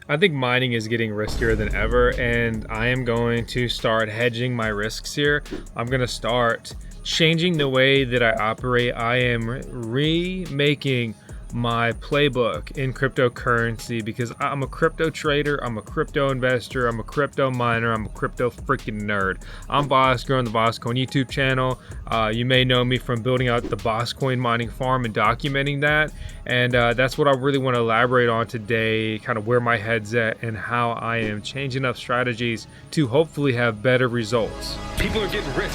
I think mining is getting riskier than ever, and I am going to start hedging my risks here. I'm going to start changing the way that I operate. I am remaking my playbook in cryptocurrency because I'm a crypto trader, I'm a crypto investor, I'm a crypto miner, I'm a crypto freaking nerd. I'm Vosk on the VoskCoin YouTube channel. You may know me from building out the VoskCoin mining farm and documenting that. And that's what I really want to elaborate on today, kind of where my head's at and how I am changing up strategies to hopefully have better results. People are getting rich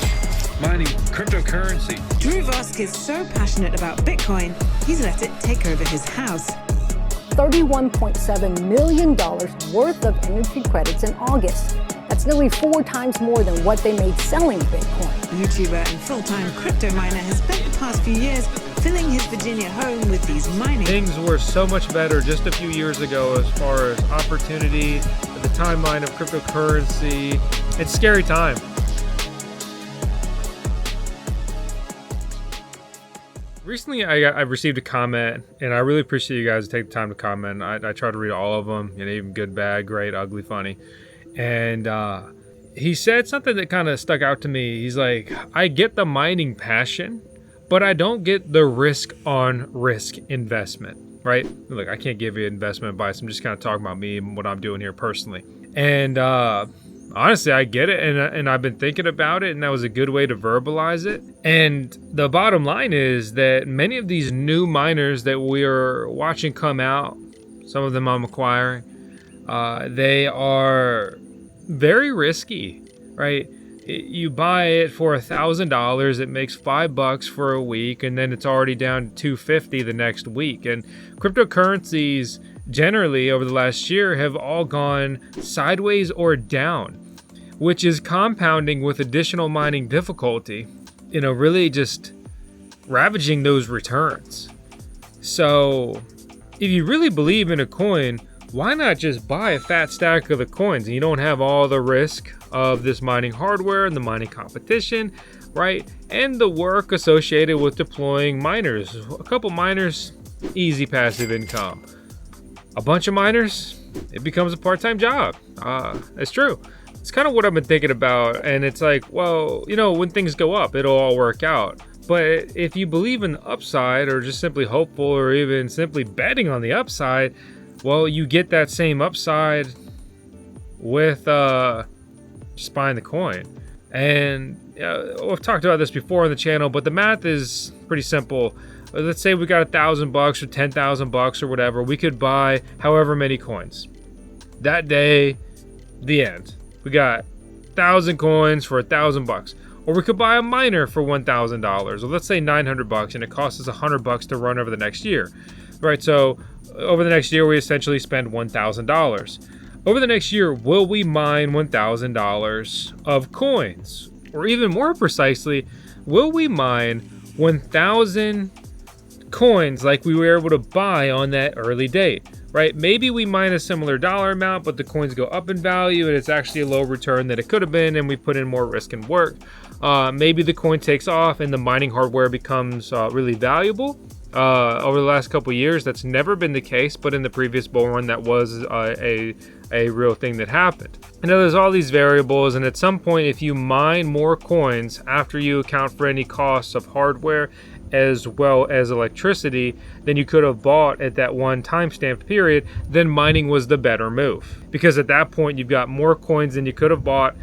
mining cryptocurrency. Drew Vosk is so passionate about Bitcoin, he's let it take over his house. $31.7 million worth of energy credits in August. That's nearly 4 times more than what they made selling Bitcoin. YouTuber and full-time crypto miner has spent the past few years filling his Virginia home with these mining. Things were so much better just a few years ago as far as opportunity, the timeline of cryptocurrency. It's a scary time. Recently, I received a comment, and I really appreciate you guys take the time to comment. I try to read all of them, even good, bad, great, ugly, funny. And he said something that kind of stuck out to me. He's like, I get the mining passion, but I don't get the risk on risk investment, right? Look, I can't give you investment advice. I'm just kind of talking about me and what I'm doing here personally. And honestly, I get it, and I've been thinking about it, and that was a good way to verbalize it. And the bottom line is that many of these new miners that we are watching come out, some of them I'm acquiring, they are very risky, right? You buy it for $1,000, it makes $5 for a week, and then it's already down to $250 the next week. And cryptocurrencies generally over the last year have all gone sideways or down, which is compounding with additional mining difficulty, really just ravaging those returns. So if you really believe in a coin, why not just buy a fat stack of the coins and you don't have all the risk of this mining hardware and the mining competition, right? And the work associated with deploying miners. A couple miners, easy passive income. A bunch of miners, it becomes a part-time job. It's true. It's kind of what I've been thinking about. And it's like, well, when things go up, it'll all work out. But if you believe in the upside or just simply hopeful or even simply betting on the upside, well, you get that same upside with just buying the coin. And I've talked about this before on the channel, but the math is pretty simple. Let's say we got $1,000 or $10,000 or whatever. We could buy however many coins. That day, the end. We got 1,000 coins for $1,000. Or we could buy a miner for $1,000. Or let's say $900, and it costs us $100 to run over the next year. Right, so over the next year, we essentially spend $1,000. Over the next year, will we mine $1,000 of coins? Or even more precisely, will we mine 1,000 coins like we were able to buy on that early date, right? Maybe we mine a similar dollar amount, but the coins go up in value and it's actually a low return that it could have been, and we put in more risk and work. Maybe the coin takes off and the mining hardware becomes really valuable. Over the last couple of years, that's never been the case, but in the previous bull run, that was a real thing that happened. There's all these variables, and at some point, if you mine more coins after you account for any costs of hardware as well as electricity than you could have bought at that one time-stamped period, then mining was the better move. Because at that point, you've got more coins than you could have bought,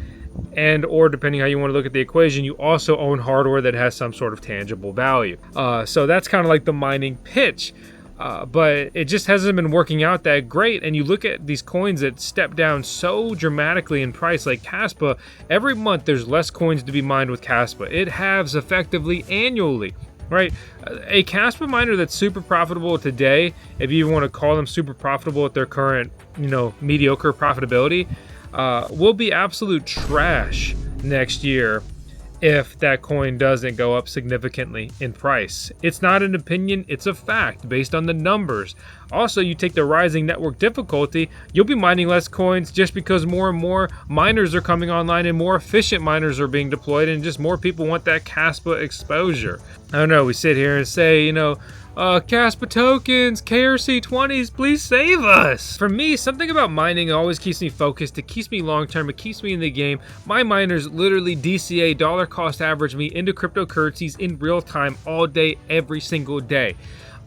and or depending how you want to look at the equation, you also own hardware that has some sort of tangible value. So that's kind of like the mining pitch. But it just hasn't been working out that great. And you look at these coins that step down so dramatically in price, like Caspa. Every month there's less coins to be mined with Caspa. It halves effectively annually, right? A Caspa miner that's super profitable today, if you want to call them super profitable at their current, mediocre profitability, will be absolute trash next year if that coin doesn't go up significantly in price. It's not an opinion, it's a fact based on the numbers. Also, you take the rising network difficulty, you'll be mining less coins just because more and more miners are coming online and more efficient miners are being deployed, and just more people want that Caspa exposure. I don't know, we sit here and say, Caspa tokens, KRC20s, please save us. For me, something about mining always keeps me focused. It keeps me long-term. It keeps me in the game. My miners literally DCA, dollar cost average me into cryptocurrencies in real time all day, every single day.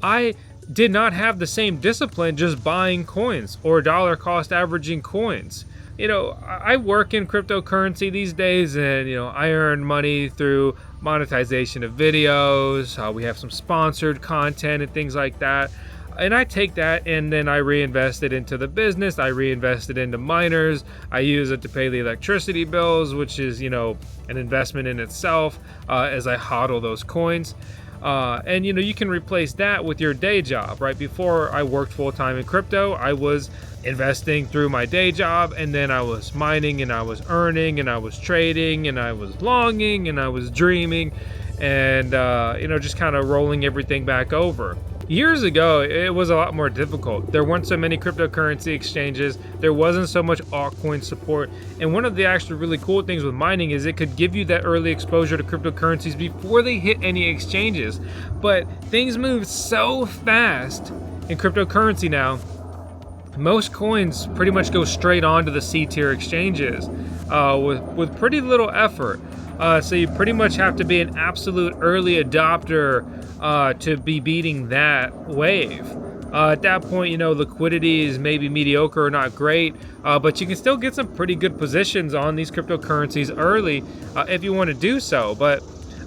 I did not have the same discipline just buying coins or dollar cost averaging coins. You know, I work in cryptocurrency these days, and you know, I earn money through monetization of videos. We have some sponsored content and things like that, and I take that and then I reinvest it into the business. I reinvest it into miners. I use it to pay the electricity bills, which is, you know, an investment in itself, as I hodl those coins. And you know, you can replace that with your day job, right? Before I worked full-time in crypto, I was investing through my day job, and then I was mining, and I was earning, and I was trading, and I was longing, and I was dreaming, and you know, just kind of rolling everything back over. Years ago, it was a lot more difficult. There weren't so many cryptocurrency exchanges. There wasn't so much altcoin support. And one of the actually really cool things with mining is it could give you that early exposure to cryptocurrencies before they hit any exchanges. But things move so fast in cryptocurrency now. Most coins pretty much go straight onto the C-tier exchanges with pretty little effort. So you pretty much have to be an absolute early adopter to be beating that wave. At that point, you know, liquidity is maybe mediocre or not great, but you can still get some pretty good positions on these cryptocurrencies early if you want to do so. But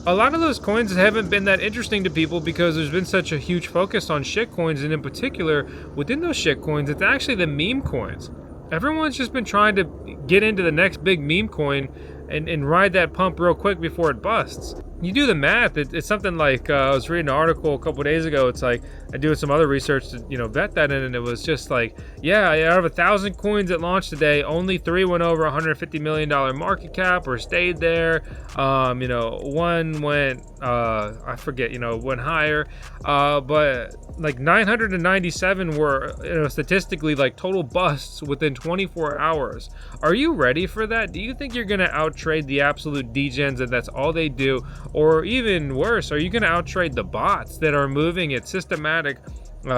a lot of those coins haven't been that interesting to people because there's been such a huge focus on shitcoins, and in particular, within those shitcoins, it's actually the meme coins. Everyone's just been trying to get into the next big meme coin and ride that pump real quick before it busts. You do the math, it's something like, I was reading an article a couple days ago, it's like, I doing some other research to, you know, vet that in, and it was just like, yeah, out of 1,000 coins that launched today, only 3 went over $150 million market cap or stayed there. You know, one went, I forget, you know, went higher, but like 997 were, you know, statistically like total busts within 24 hours. Are you ready for that? Do you think you're gonna outtrade the absolute degens and that's all they do? Or even worse, are you gonna outtrade the bots that are moving at systematic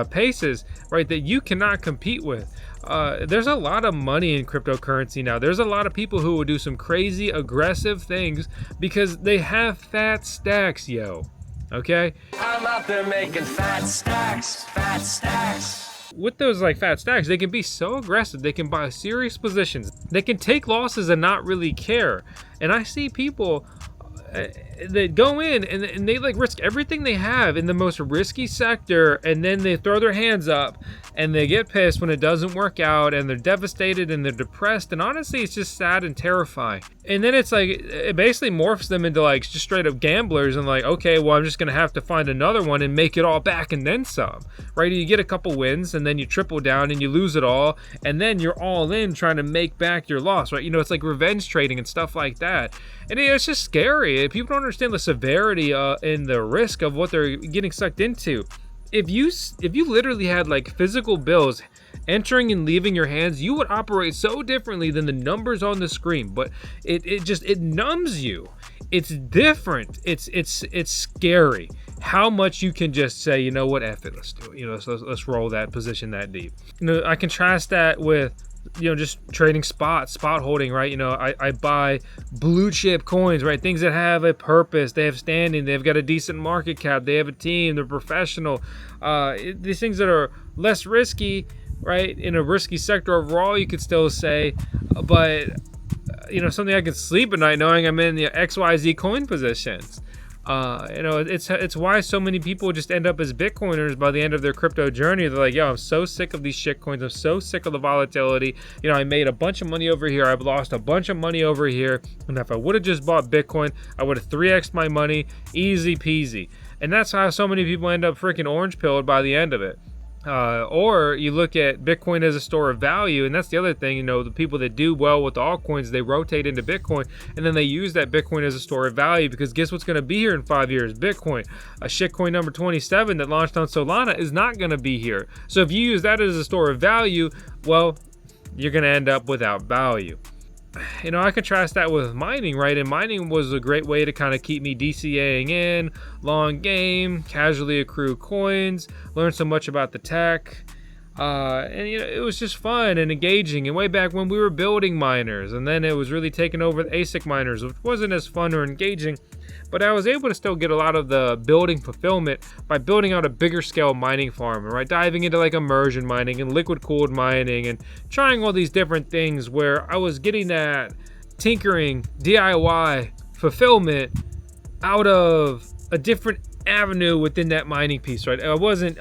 paces, right, that you cannot compete with? There's a lot of money in cryptocurrency now. There's a lot of people who will do some crazy aggressive things because they have fat stacks, yo. Okay? I'm out there making fat stacks, fat stacks. With those like fat stacks, they can be so aggressive. They can buy serious positions. They can take losses and not really care. And I see people that go in and they like risk everything they have in the most risky sector, and then they throw their hands up and they get pissed when it doesn't work out, and they're devastated and they're depressed, and honestly it's just sad and terrifying. And then it's like it basically morphs them into like just straight up gamblers, and like, okay, well, I'm just gonna have to find another one and make it all back and then some, right? You get a couple wins and then you triple down and you lose it all, and then you're all in trying to make back your loss, right? You know, it's like revenge trading and stuff like that. And it's just scary. People don't understand the severity and the risk of what they're getting sucked into. If you literally had like physical bills entering and leaving your hands, you would operate so differently than the numbers on the screen. But it numbs you. It's different. It's scary how much you can just say, you know what, F it, let's do it. You know, let's roll that position that deep. You know, I contrast that with, you know, just trading spot holding, right? You know, I buy blue chip coins, right? Things that have a purpose, they have standing, they've got a decent market cap, they have a team, they're professional. These things that are less risky, right? In a risky sector overall, you could still say, but you know, something I can sleep at night knowing I'm in the XYZ coin positions. You know, it's why so many people just end up as Bitcoiners by the end of their crypto journey. They're like, yo, I'm so sick of these shit coins. I'm so sick of the volatility. You know, I made a bunch of money over here. I've lost a bunch of money over here. And if I would have just bought Bitcoin, I would have 3x'd my money. Easy peasy. And that's how so many people end up freaking orange pilled by the end of it. Or you look at Bitcoin as a store of value, and that's the other thing, you know, the people that do well with the altcoins, they rotate into Bitcoin, and then they use that Bitcoin as a store of value, because guess what's going to be here in 5 years? Bitcoin. A shitcoin number 27 that launched on Solana is not going to be here. So if you use that as a store of value, well, you're going to end up without value. I contrast that with mining, right? And mining was a great way to kind of keep me DCAing in, long game, casually accrue coins, learn so much about the tech. And it was just fun and engaging. And way back when we were building miners, and then it was really taking over the ASIC miners, which wasn't as fun or engaging. But I was able to still get a lot of the building fulfillment by building out a bigger scale mining farm, right? Diving into like immersion mining and liquid cooled mining and trying all these different things where I was getting that tinkering DIY fulfillment out of a different avenue within that mining piece, right? I wasn't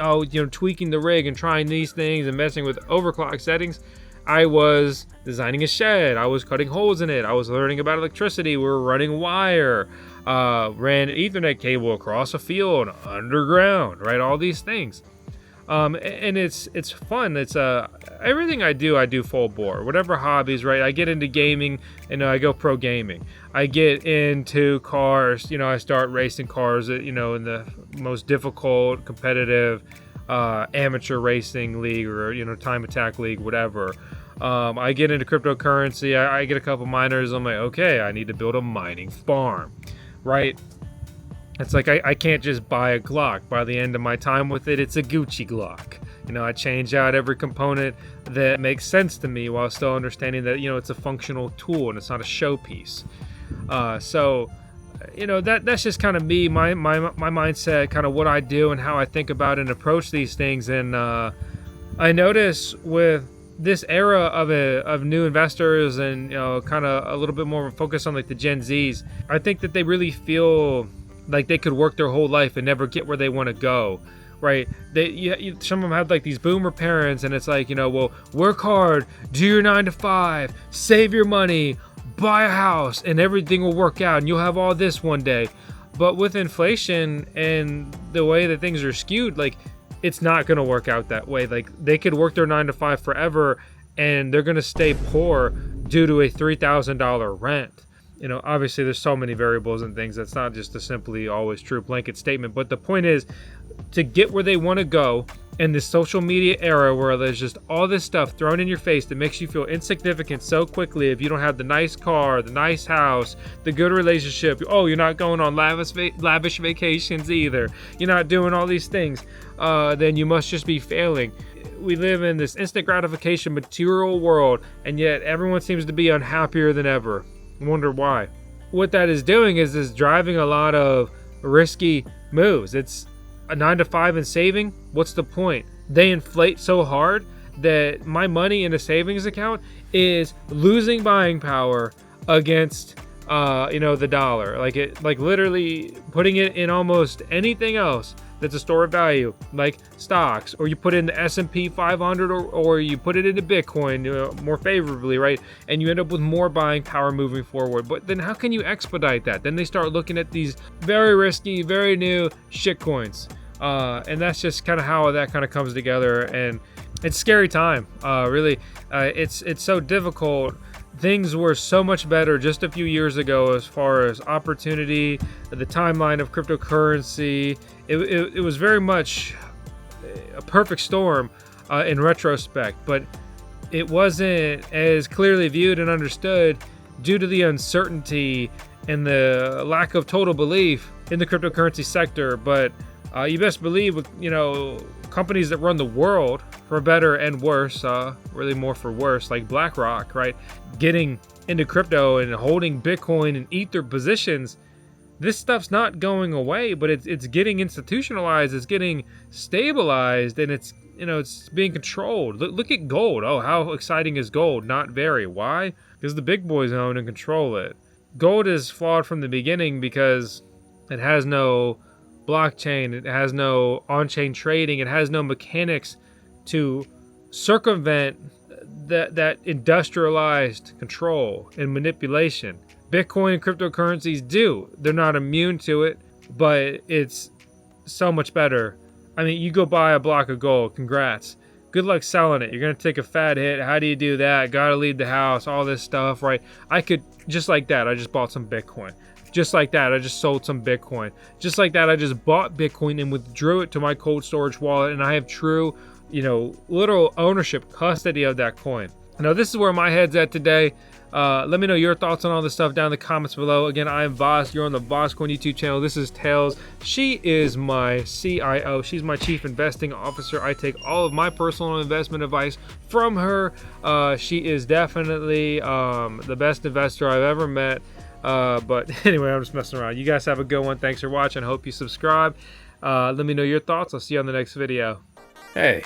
tweaking the rig and trying these things and messing with overclock settings. I was designing a shed. I was cutting holes in it. I was learning about electricity. We were running wire. Ran an Ethernet cable across a field underground, right? All these things. And it's fun. It's everything I do full bore. Whatever hobbies, right? I get into gaming and I go pro gaming. I get into cars. I start racing cars. In the most difficult competitive amateur racing league or time attack league, whatever. I get into cryptocurrency. I get a couple miners. I'm like, okay, I need to build a mining farm, right? It's like I can't just buy a Glock. By the end of my time with it, it's a Gucci Glock. I change out every component that makes sense to me while still understanding that it's a functional tool and it's not a showpiece. So that's just kind of me, my mindset, kind of what I do and how I think about and approach these things. And I notice with this era of new investors and kind of a little bit more focus on like the Gen Zs, I think that they really feel like they could work their whole life and never get where they want to go, right? Some of them have like these boomer parents, and it's like, well, work hard, do your 9 to 5, save your money, buy a house, and everything will work out, and you'll have all this one day. But with inflation and the way that things are skewed, like, it's not going to work out that way. Like, they could work their 9 to 5 forever, and they're going to stay poor due to a $3,000 rent. Obviously there's so many variables and things. That's not just a simply always true blanket statement. But the point is, to get where they want to go in this social media era where there's just all this stuff thrown in your face that makes you feel insignificant so quickly if you don't have the nice car, the nice house, the good relationship. Oh, you're not going on lavish vacations either. You're not doing all these things. Then you must just be failing. We live in this instant gratification material world, and yet everyone seems to be unhappier than ever. I wonder why. What that is doing is driving a lot of risky moves. It's a 9 to 5 and saving. What's the point? They inflate so hard that my money in a savings account is losing buying power against the dollar. Like literally putting it in almost anything else that's a store of value, like stocks, or you put it in the S&P 500, or you put it into Bitcoin more favorably, right? And you end up with more buying power moving forward. But then how can you expedite that? Then they start looking at these very risky, very new shit coins. And that's just kind of how that kind of comes together. And it's a scary time, really. It's so difficult. Things were so much better just a few years ago as far as opportunity, the timeline of cryptocurrency. It was very much a perfect storm in retrospect, but it wasn't as clearly viewed and understood due to the uncertainty and the lack of total belief in the cryptocurrency sector. But you best believe with companies that run the world, for better and worse, really more for worse, like BlackRock, right? Getting into crypto and holding Bitcoin and Ether positions, this stuff's not going away, but it's getting institutionalized, it's getting stabilized, and it's being controlled. Look at gold. Oh, how exciting is gold? Not very. Why? Because the big boys own and control it. Gold is flawed from the beginning because it has no blockchain, it has no on-chain trading, it has no mechanics to circumvent that industrialized control and manipulation. Bitcoin and cryptocurrencies do. They're not immune to it, but it's so much better. I mean, you go buy a block of gold, congrats. Good luck selling it. You're going to take a fat hit. How do you do that? Got to leave the house, all this stuff, right? I could, just like that, I just bought some Bitcoin. Just like that, I just sold some Bitcoin. Just like that, I just bought Bitcoin and withdrew it to my cold storage wallet, and I have true, literal ownership, custody of that coin. Now, this is where my head's at today. Let me know your thoughts on all this stuff down in the comments below. Again, I am Vos. You're on the VoskCoin YouTube channel. This is Tails. She is my CIO. She's my Chief Investing Officer. I take all of my personal investment advice from her. She is definitely the best investor I've ever met. But anyway, I'm just messing around. You guys have a good one. Thanks for watching. I hope you subscribe. Let me know your thoughts. I'll see you on the next video. Hey,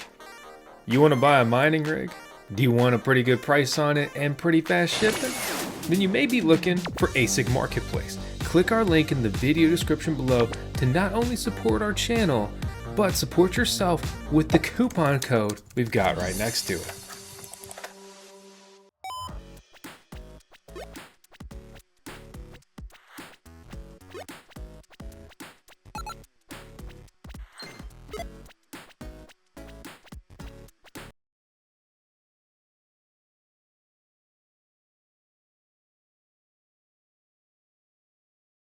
you want to buy a mining rig? Do you want a pretty good price on it and pretty fast shipping? Then you may be looking for ASIC Marketplace. Click our link in the video description below to not only support our channel, but support yourself with the coupon code we've got right next to it.